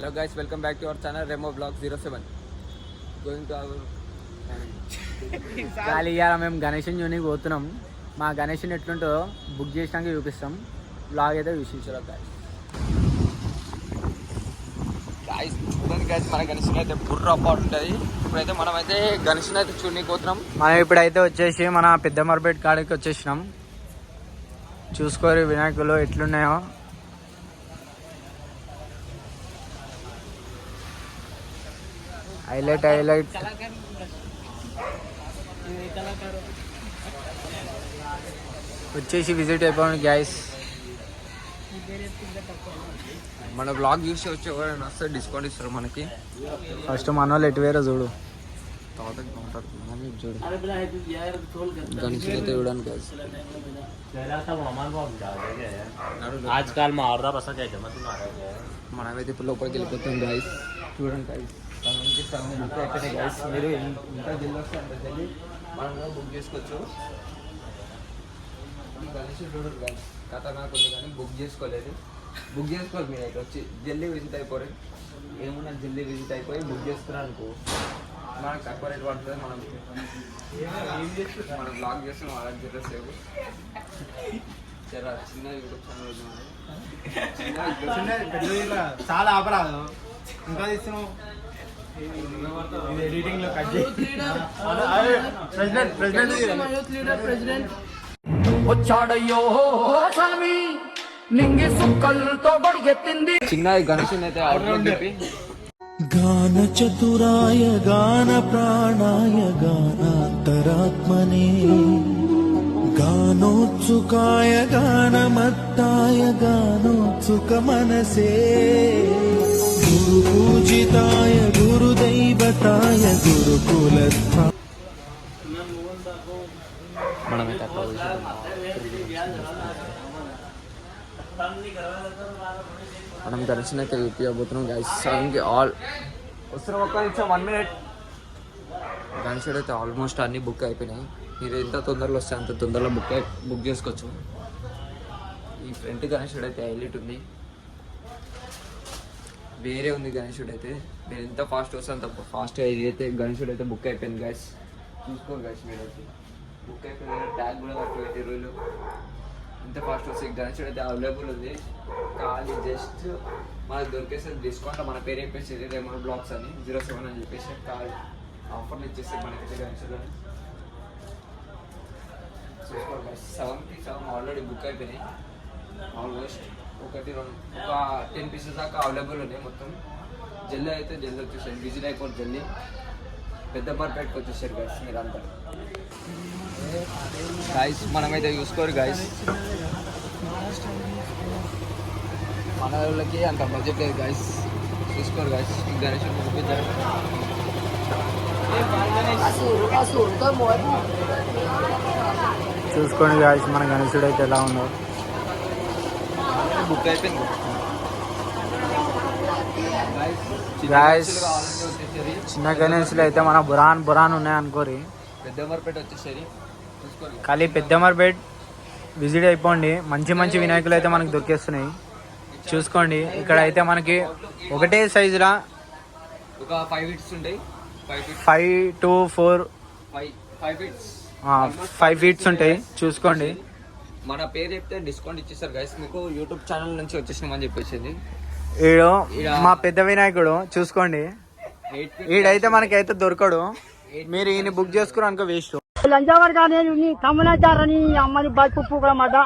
Hello guys, welcome back to our channel Remo Vlog 07. Going to our ఖాళీ ఇవాళ మేము గణేషన్ యూనికి పోతున్నాం. మా గణేషన్ ఎట్లుంటుందో బుక్ చేసినాక చూపిస్తాం. బ్లాగ్ అయితే వీక్షించారు guys చూడండి guys, మన గణేషన్ అయితే బుర్ర అపాట్ ఉంటుంది. ఇప్పుడైతే మనమైతే గణేషన్ అయితే చూడడానికి పోతున్నాం. మనం ఇప్పుడైతే వచ్చేసి మన పెద్దమర్పేట కాడికి వచ్చేసినాం. చూసుకోరు వినాయకులు ఎట్లున్నాయో. హైలైట్ వచ్చేసి విజిట్ అయిపోయింది గ్యాస్. మన బ్లాగ్ చూసి వచ్చి ఎవరైనా వస్తే డిస్కౌంట్ ఇస్తారు మనకి. ఫస్ట్ మన వాళ్ళు ఎటు వేరే చూడు. చూడు గణేషన్ అయితే చూడండి guys. మనమైతే ఇప్పుడు లోపలికి వెళ్ళిపోతాం guys. చూడండి guys, బుక్ అయిపోయినాయి guys. మీరు ఎంత జల్ది వస్తే అంత జల్ది మనం బుక్ చేసుకోవచ్చు. గణేషన్ చూడరు guys, కథ నాకు ఉంది కానీ బుక్ చేసుకోలేదు. బుక్ చేసుకోవాలి మీరు అయితే వచ్చి జల్దీ విజిట్ అయిపోయి ఏమున్నా జల్దీ విజిట్ అయిపోయి బుక్ చేసుకున్నాను అనుకో మనకు తక్కువ రేట్ పడుతుంది. మనం బ్లాగ్ చేస్తున్నాం అలా జర సేపు చాలా చిన్న యూట్యూబ్ ఛానల్ చాలా ఆపరాదు ఇంకా తీస్తున్నాం. ఎడిటింగ్ లో కట్ వచ్చాడయ్యో స్వామి నింగి సుక్కలతో బడిగెత్తింది. చిన్న గణేషన్ అయితే ఆర్డర్ చెప్పి గాన చతురాయ గాన ప్రాణాయ గానాంతరాత్మనే గానోత్సుకాయ గానమత్తాయ గానోత్సుక మనసే గురు పూజితాయ గురుదైవతాయ గురుకులస్థ. మనమైతే మనం గణేషన్ అయితే చూపించబోతున్నాం గైస్. ఆల్ వస్తున్నాం, ఒక్క నిమిషం 1 minute. గణేషుడు అయితే ఆల్మోస్ట్ అన్నీ బుక్ అయిపోయినాయి. మీరు ఎంత తొందరలో వస్తే అంత తొందరలో బుక్ చేసుకోవచ్చు. ఈ ఫ్రంట్ గణేషుడు అయితే హైలైట్ ఉంది, వేరే ఉంది గణేషుడు అయితే. మీరు ఎంత ఫాస్ట్ వస్తే అంత ఫాస్ట్గా ఇదైతే గణేషుడు అయితే బుక్ అయిపోయింది గైస్. చూసుకోండి గైస్, మీరు అయితే బుక్ అయిపోయింది. ట్యాగ్ కూడా కట్టు 20 రోజులు. ఎంత ఫాస్ట్ వస్తే గణేషుడు అయితే అవైలబుల్ ఉంది. ఖాళీ జస్ట్ మనకు దొరికేస్తే డిస్కౌంట్ మన పేరు చెప్పేసి రెమో బ్లాగ్స్ అని 07 అని చెప్పేసి ఖాళీ ఆఫర్లు ఇచ్చేస్తే మనకైతే గణేషుడు అని చూసుకోండి గైస్. 7 ఆల్రెడీ బుక్ అయిపోయినాయి. ఆల్మోస్ట్ ఒక 10 pieces దాకా అవైలబుల్ ఉన్నాయి. మొత్తం జల్దీ అయితే జల్దీ వచ్చేసారు, బిజీ అయిపోతుంది జల్దీ. పెద్దమర్పేటకి వచ్చేసారు గైస్ మీరంతా. గైస్ మనమైతే చూసుకోరు గైస్, మన వాళ్ళకి అంత బడ్జెట్ లేదు గైస్. చూసుకోరు గైస్, గణేష్ చూపించారు. చూసుకోండి గాయస్ మన గణేశుడు అయితే ఎలా ఉందో. బుక్ అయిపోయింది గాయస్. చిన్న గణేశులు అయితే మన బురాన్ ఉన్నాయి అనుకోరి. పెద్దమర్పేట వచ్చేసరి చూసుకోరు. ఖాళీ పెద్దమర్పేట విజిట్ అయిపోండి. మంచి వినాయకులు అయితే మనకి దొరికేస్తున్నాయి. చూసుకోండి, ఇక్కడ అయితే మనకి ఒకటే సైజులా ఒక 5 feet ఉంటాయి. 5 to 4 5 feet ఉంటాయి. చూసుకోండి, మన పేరు చెప్తే డిస్కౌంట్ ఇచ్చేస్తారు గైస్. మీకు యూట్యూబ్ ఛానల్ నుంచి వచ్చేసినామని చెప్పేసింది. మా పెద్ద వినాయకుడు చూసుకోండి. ఈడైతే మనకైతే దొరకడు. మీరు ఈయన బుక్ చేసుకుని అనుకో వేస్ట్. లంచవర్గా నేను నీ తమ్మునాచారని అమ్మని బల్పు కూడా మాట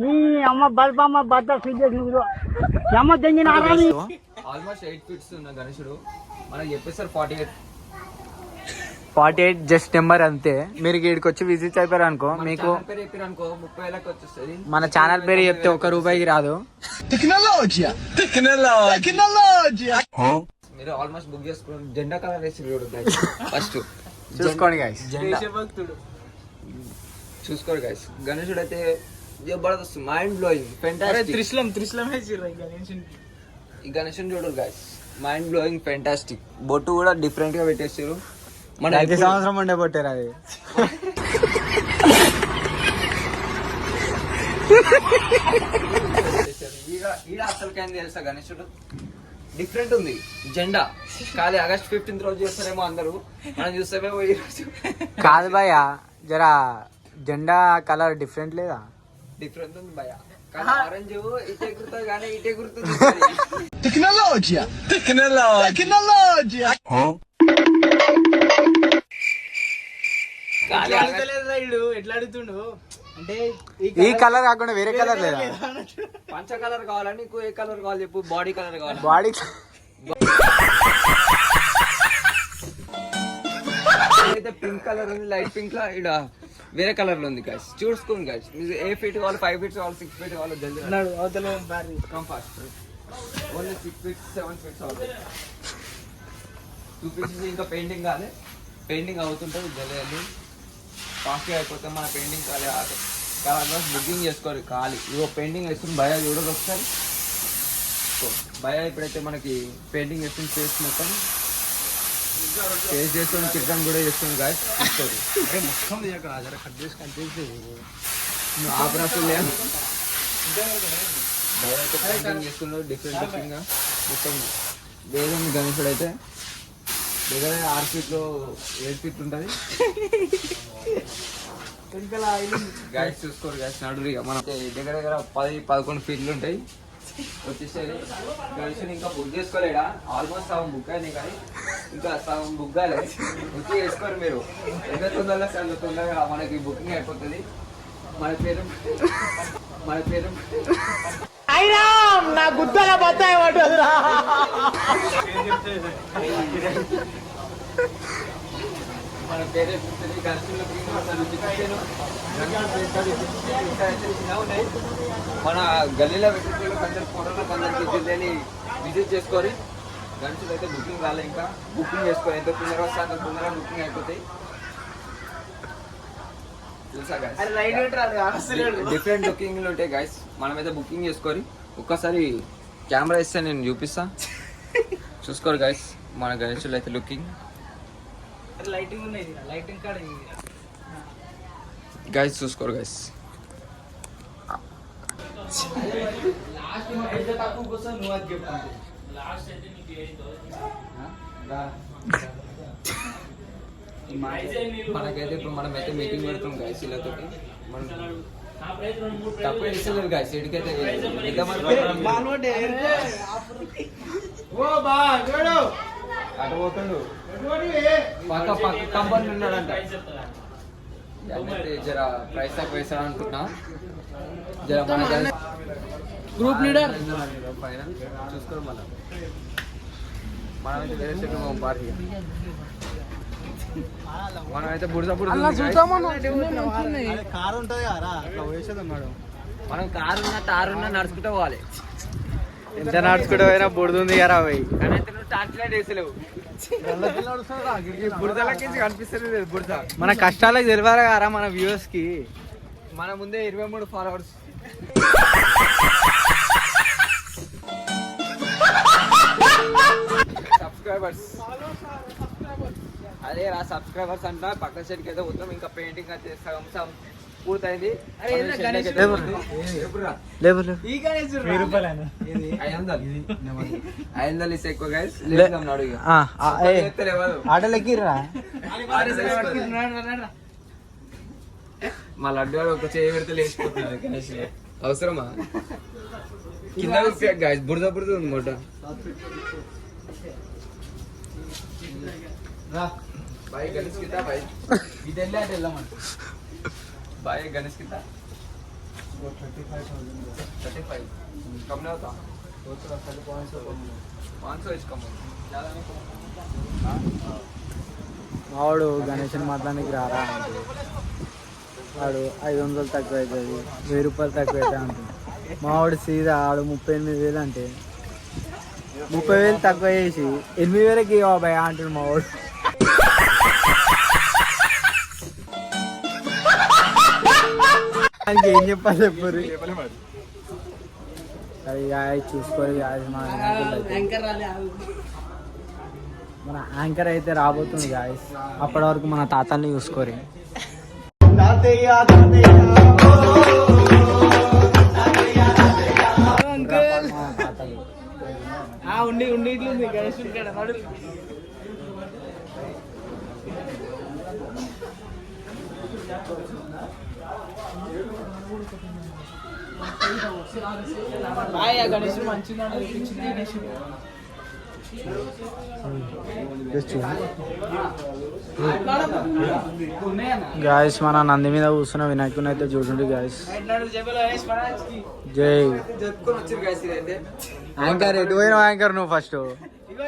నీ అమ్మ బల్బమ్మ బద్ద ఫీజు అమ్మ తెంగిన ఆల్మోస్ట్ 8 feet ఉన్న గణేశుడు మనకి చెప్పేస్తారు 48 జస్ట్ నెంబర్ అంతే. మీరు ఇక్కడికి వచ్చి విజిట్ అయిపోయారు అనుకో, మీకు పేరు చెప్పారు అనుకో 30,000 వచ్చేస్తుంది. మన ఛానల్ పేరు చెప్తే ₹1 రాదు. మీరు ఆల్మోస్ట్ బుక్ చేసుకుని జెండా కలర్ వేసి ఫస్ట్ చూసుకోండి గైస్. చూసుకోరు గైస్, గణేశుడు అయితే జబర్దస్త్, మైండ్ బ్లోయింగ్, ఫెంటాస్టిక్. ఈ గణేశుని చూడరు గైస్, మైండ్ బ్లోయింగ్, ఫెంటాస్టిక్. బొట్టు కూడా డిఫరెంట్ గా పెట్టేసారు. మన సంవత్సరం ఉండే బొట్టారు అది. ఈడ అసలు తెలుసా గణేశుడు డిఫరెంట్ ఉంది జెండా. కాదు ఆగస్ట్ 15th రోజు చేస్తారేమో అందరూ, మనం చూస్తామేమో ఈ రోజు. కాదు భయ్య, జరా జెండా కలర్ డిఫరెంట్ లేదా? డిఫరెంట్ ఉంది భయ. కానీ ఆరెంజ్ ఇటే గుర్తుంది కానీ ఇటే గుర్తుంది. Tecnologia! ఎట్లా అడుగుతుండు అంటే ఈ కలర్ కాకుండా వేరే కలర్ లేదా? పంచ కలర్ కావాలని నీకు ఏ కలర్ కావాలి చెప్పు? బాడీ కలర్ కావాలి. బాడీ అయితే పింక్ కలర్ ఉంది, లైట్ పింక్ లా ఇక్కడ వేరే కలర్ లో ఉంది గాయస్. చూసుకోండి గాయస్, మీకు ఏ ఫీట్ కావాలి, 5 feet కావాలి, 6 feet కావాలి, జల్దీ come fast. Only 6 feet 7 feet కావాలి. 2 feet ఇంకా పెయింటింగ్ కావాలి. పెయింటింగ్ అవుతుంటుంది జల్దీ ఫాస్ట్గా అయిపోతే మన పెయింటింగ్ కాలే అడ్వాన్స్ బుకింగ్ చేసుకోవాలి. ఖాళీ ఇగో పెయింటింగ్ వేసుకుని భయ చూడదు ఒకసారి. భయ ఇప్పుడైతే మనకి పెయింటింగ్ వేసుకుని ఫేస్ మొత్తం ఫేస్ చేసుకొని చికెన్ కూడా చేస్తుంది గాయస్. ఆ ప్రాసెస్ లేదు. భయ అయితే పెయింటింగ్ చేసుకున్నాడు డిఫరెంట్ డిఫరెంట్గా మొత్తం. వేగం గణేశుడు అయితే దగ్గర 6 feet 7 feet ఉంటుంది గాయస్. చూసుకోరు గాయస్, నడురు ఇక మనం దగ్గర దగ్గర 10-11 feet ఉంటాయి వచ్చేసేది. గణేశుని ఇంకా బుక్ చేసుకోలేడా? ఆల్మోస్ట్ సగం బుక్ అయినాయి కానీ ఇంకా సగం బుక్ కాలే. బుక్ చేసుకోరు మీరు. ఎంత తొందరగా చాలా తొందరగా మనకి బుకింగ్ అయిపోతుంది. మన పేరు నా గుద్దల బత్తాయి పట్టదురా. మన పేరే మన గల్లీలో వ్యక్తులు కొంచెం ఫోటోలో కొందరికి విజిట్ చేసుకొని గంటలు అయితే బుకింగ్ రాలే. ఇంకా బుకింగ్ చేసుకోవాలి. ఎంత తొందరగా వస్తే అంత తొందరగా బుకింగ్ అయిపోతాయి. తెలుసా గాయస్, డిఫరెంట్ బుకింగ్లు ఉంటాయి గాయస్. మనమైతే బుకింగ్ చేసుకొని ఒక్కసారి కెమెరా ఇస్తే నేను చూపిస్తా, చూసుకోరు గాయస్. మన గణేశులు అయితే లుకింగ్ లైటింగ్ ఉన్నాయి, లైటింగ్ కాడ గైస్ చూసుకోరు గైస్. మనకైతే ఇప్పుడు మనమైతే మీటింగ్ పెడుతున్నాం గైస్ వీళ్ళతోటి. మనం తక్కువ ఇస్తలేదు గైస్. ఎడికైతే అటు పోతుండు పక్క కంపెనీ ఉన్నాడంట. జర ప్రైస్ తక్కువ వేస్తాడు అనుకుంటున్నా. జర మన గ్రూప్ లీడర్ ఫైనల్ చూసుకోరు. మనమైతే వేరే సెట్ పార్టీ మనమైతే బుడద కారు ఉంటుంది కదా అట్లా వేసేది ఉన్నాడు. మనం కారు ఉన్న తారు ఉన్న నడుచుకుంటూ పోవాలి. ఎంత నడుచుకుంటూ పోయినా బుడుతుంది కదా అవి. కానీ అయితే నువ్వు టార్చ్ లైట్ వేసలేవు. బుడదలకి కనిపిస్తుంది బుడద. మన కష్టాలకు తెలియాలి కదా మన వ్యూవర్స్ కి. మన ముందే 23 ఫాలోవర్స్. సబ్స్క్రైబర్స్ అదే రా సబ్స్క్రైబర్స్ అంట. పక్క సైడ్కి అయితే మొత్తం ఇంకా పెయింటింగ్ అయితే సగం పూర్తయింది. 500 ఇస్తే ఎక్కువ గైస్. ఆటలెక్కిర్రా మా లడ్డు ఒక చేయి పెడితే లేచిపోతుంది గణేష్. అవసరమా? కింద గైస్ బురద ఉంది మొట్ట. भाई गणेश कितना भाई इधर ले आते लमन भाई गणेश कितना वो 35,000 कम नहीं होता वो तो 500 इस कम ज्यादा नहीं कम. వాడు గణేషన్ మాట్లాడానికి రారా అంటే వాడు 500 తక్కువ అవుతుంది, 1000 రూపాయలు తక్కువ అవుతుంది అంటుంది. మావాడు సీదా ఆడు 38,000 అంటే 30,000 తక్కువ చేసి 8,000కి బాబాయ్ అంటుంది మావాడు. దానికి ఏం చెప్పాలి చెప్పుర్రి. అది చూసుకోవాలి. మన యాంకర్ అయితే రాబోతుంది గాయస్. అప్పటి వరకు మన తాతల్ని చూసుకోరి. ఉండి ఇట్లుంది గణేష్ నడు. గణేష్ మంచిగా గణేష్ గాయస్ మన నంది మీద కూర్చున్న వినాయకుని అయితే చూడండి గాయస్. జై యాంకర్ ఎటు పోయినా యాంకర్ నువ్వు ఫస్ట్. ఈ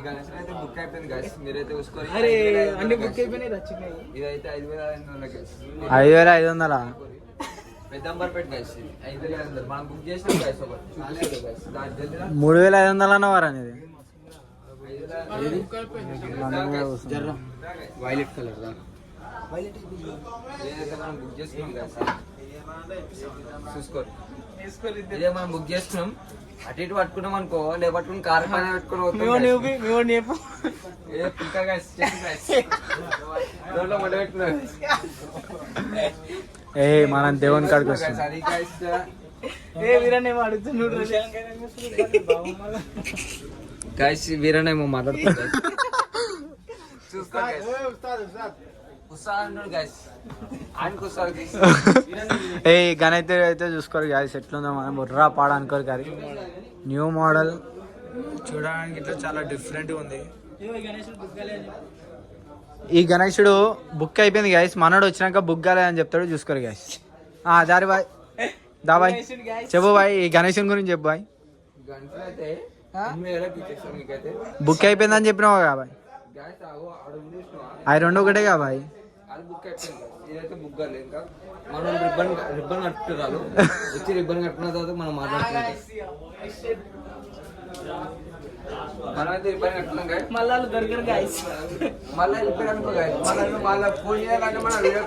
గణేష్ అయితే బుక్ అయిపోయింది గైస్, మీరైతే చూసుకోండి. ఇదైతే 5,500 5,500 పెద్దంబర్పేట గైస్, 5,500 మనం బుక్ చేసినాం గైస్. 3,500 అన్నవారు అనేది వైలెట్ కలర్ ఏదైతే మనం బుక్ చేసుకున్నాం గైస్, చూసుకోండి. ఇదే మనం బుక్ చేసుకున్నాం. అటు ఇటు పట్టుకున్నాం అనుకో, లేపట్టుకుని కార్ పైన పెట్టుకుని మనం దేవుని కాడికి వస్తాం. గైస్ వీరనేమో మాట్లాడుతుంది. ఏ గణైతే అయితే చూసుకోరు గాయస్ ఎట్లుందో, మనం బుర్రా పాడ అనుకోరు కానీ న్యూ మోడల్ చూడడానికి ఇట్లా చాలా డిఫరెంట్గా ఉంది. ఈ గణేశుడు బుక్ అయిపోయింది గాయస్, మనోడు వచ్చినాక బుక్ కాలేదని చెప్తాడు, చూసుకోరు గాయస్. దారి బాయ్ దా బాయ్ చెప్పు బాయ్, ఈ గణేశుని గురించి చెప్పు బాయ్. బుక్ అయిపోయిందని చెప్పినావు బాయ్, అవి రెండు ఒకటే కా బాయ్. బుక్ అయిపోయింది, ఇదైతే బుక్ కాలేదు ఇంకా. మనం రిబ్బన్ కట్టుకురాలు వచ్చి రిబ్బన్ కట్టుకున్న తర్వాత మనం మాట్లాడుతున్నాం. మనమైతే రిబ్బన్ కట్టుకున్నాం గాయస్. మళ్ళీ దొరికారు గాయస్, మళ్ళీ వెళ్ళిపోయాను గాయస్. మళ్ళీ ఫోన్ చేయాలంటే మన వీడియో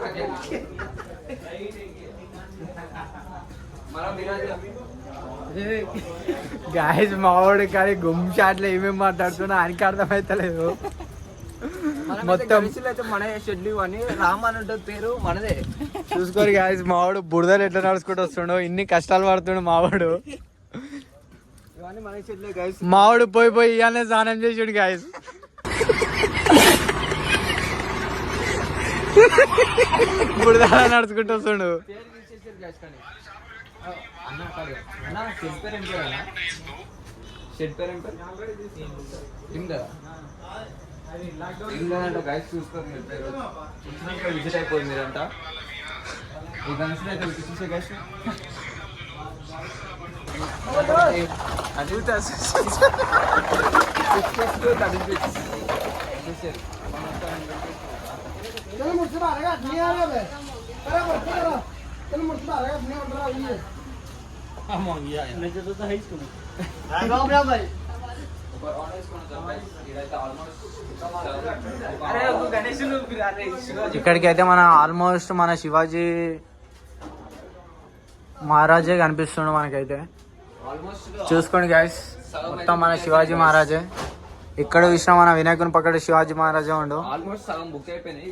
గాయస్ మావాడు కానీ గుమ్ షాట్లు ఏమేమి మాట్లాడుతున్నా ఆయనకి అర్థమైతలేదు. మొత్తం మన షెడ్లు అని రామ్ అని ఉంటుంది పేరు మనదే. చూసుకోరు గాయస్ మావాడు బురదలు ఎట్లా నడుచుకుంటూ వస్తుండో, ఇన్ని కష్టాలు పడుతుండు మావాడు. ఇవన్నీ మన షెడ్లే గాయస్. మావాడు పోయి ఇవన్నీ స్నానం చేసాడు గాయస్. బురదలా నడుచుకుంటూ వస్తుండు. షెడ్ పేరు ఏం పేరు ఇంగ్లాండ్ గైడ్స్ చూసుకోండి. మీరు పేరు చూసినాక విజిట్ అయిపోయింది మీరంతా. ఈ గన్స్లో అయితే చూసే గైడ్స్ ఇక్కడికి అయితే మన ఆల్మోస్ట్ మన శివాజీ మహారాజే కనిపిస్తుండు మనకైతే. చూసుకోండి గైస్, మొత్తం మన శివాజీ మహారాజే. ఇక్కడ చూసిన మన వినాయకుని పక్కన శివాజీ మహారాజే ఉండు. ఆల్మోస్ట్ సగం బుక్ అయిపోయినాయి.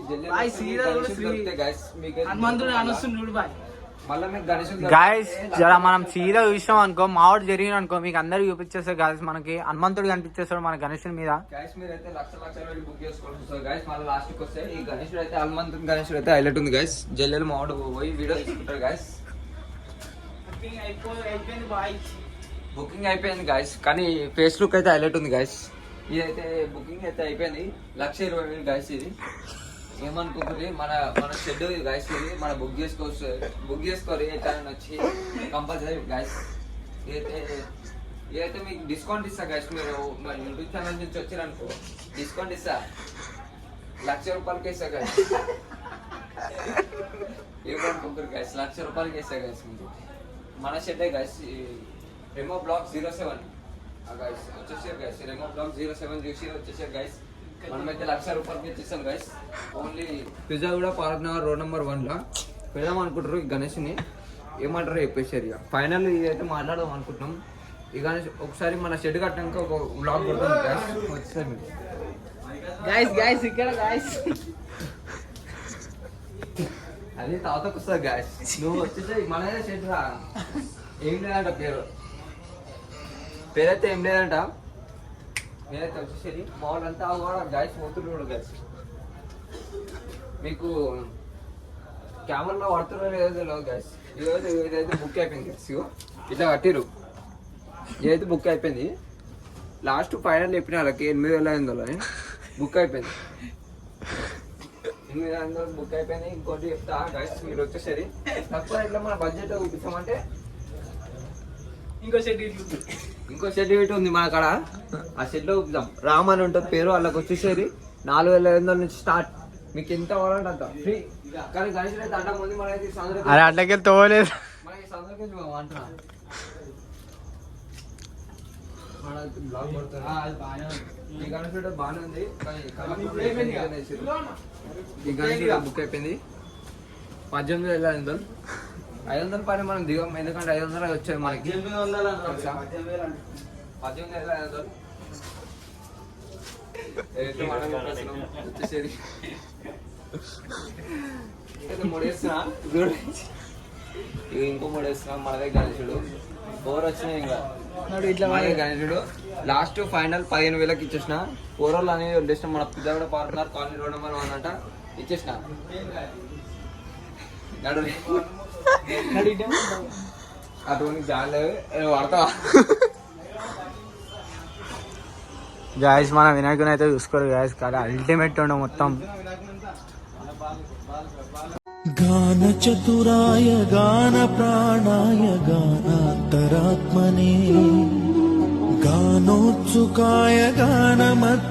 గాయస్ జరా మనం సీదా చూసాం అనుకో, మావాడు జరిగిన అనుకో, మీకు అందరికి చూపించేస్తారు గాయస్. మనకి హనుమంతుడు కనిపించేస్తాడు మన గణేశుని మీద. గణేశుడు అయితే హనుమంతుడు గణేశుడు అయితే హైలైట్ ఉంది గైస్. జల్లెలు మావాడు పోయి వీడియో తీసుకుంటారు గైస్. బుకింగ్ అయిపోయింది గాయస్, కానీ ఫేస్ లుక్ అయితే హైలైట్ ఉంది గాయస్. ఇదైతే బుకింగ్ అయితే అయిపోయింది. 1,20,000 గాయస్. ఇది ఏమనుకుంటుంది మన షెడ్ గాయస్. ఇది మన బుక్ చేసుకోరు అయితే వచ్చి కంపల్సరీ గాయస్. ఇదైతే మీకు డిస్కౌంట్ ఇస్తా గాయస్. మీరు మన యూట్యూబ్ ఛానల్ నుంచి వచ్చారనుకో డిస్కౌంట్ ఇస్తా. 1,00,000 రూపాయలకి ఇస్తా గాయస్. ఏమనుకుంటారు గాయస్, 1,00,000 రూపాయలకి ఇస్తా గాయస్. మన షెడ్డే గాయస్. రెమో బ్లాక్ 07 గాయస్ వచ్చేసారు గాయస్. రెమో బ్లాక్ 07 చూసి వచ్చేసారు గాయస్. మనమైతే 1,00,000 రూపాయలకి ఇచ్చేస్తాం గాయస్. ఓన్లీ పిజ్జా కూడా పార్క్ నగర్ రోడ్ నెంబర్ 1లో పెడదాం అనుకుంటారు. ఈ గణేష్ని ఏమంటారు చెప్పేసారు. ఇక ఫైనల్ ఇదైతే మాట్లాడదాం అనుకుంటున్నాం. ఈ గణేష్ ఒకసారి మన షెడ్ కట్టాక ఒక బ్లాగ్ కొడతాం గాయస్. వచ్చేసారు మీరు గాయస్ ఇక్కడ గాయస్. అది తాతకు వస్తుంది గాయస్. నువ్వు వచ్చేసి మన షెడ్ రా, ఏం లేదంట పేరు. పేరైతే ఏం లేదంట. నేనైతే వచ్చేసరి మా వాళ్ళంతా కూడా గాయస్ పోతున్నారు కూడా గాయస్. మీకు కెమెరాలో పడుతున్నారు ఏదో తెలియదు గాయస్. ఈరోజు ఇదైతే బుక్ అయిపోయింది గాయస్. ఇట్లా కట్టిరు, ఇదైతే బుక్ అయిపోయింది. లాస్ట్ ఫైనల్ చెప్పిన వాళ్ళకి 8,500 బుక్ అయిపోయింది. 8,500 బుక్ అయిపోయింది. ఇంకోటి చెప్తా గాయస్, మీరు వచ్చేసరి తక్కువ ఇట్లా మన బడ్జెట్ చూపించామంటే ఇంకో షెడ్ ఇటు ఉంది మన కాడ. ఆ షెడ్ లో చూపిద్దాం. రామ్ అని ఉంటుంది పేరు. వాళ్ళకి వచ్చేసరి 4,500 నుంచి స్టార్ట్. మీకు ఎంత కావాలంటే అంత ఫ్రీ. కానీ గణేష్ అయితే అడ్డం ఉంది. మనకి అరే అట్లకెళ్ళి తోలేదు. మనకి సందర్కి అంటున్నా బ్లాక్ పడుతుంది. ఈ గణేష్ బాగానే ఉంది. ఈ గణేష్ బుక్ అయిపోయింది. 18,500. 500 పైన మనం దిగం, ఎందుకంటే 500 వచ్చాయి మనకి. 18,500 వచ్చేసరి మూడేస్తున్నా. ఇంకో మూడేస్తున్నా. మన దగ్గర గణేశుడు 4 వచ్చినాయి. ఇంకా ఇట్లా మన గణేశుడు లాస్ట్ ఫైనల్ 15,000కి ఇచ్చేసిన. 4 రోజులు అనేది వదిలేసిన. మన పిల్లలు కూడా పాడుతున్నారు. కాలనీ రోడ్ నెంబర్ 1 అంట. ఇచ్చేసిన అటువంటి జాలేదు వాడతా. గాయస్ మన వినాయకుని అయితే చూసుకోరు గాయస్. కదా అల్టిమేట్ ఉండ మొత్తం. గాన చతురాయ గాన ప్రాణాయ గానాంతరాత్మనే గానోత్సుకాయ గానమత్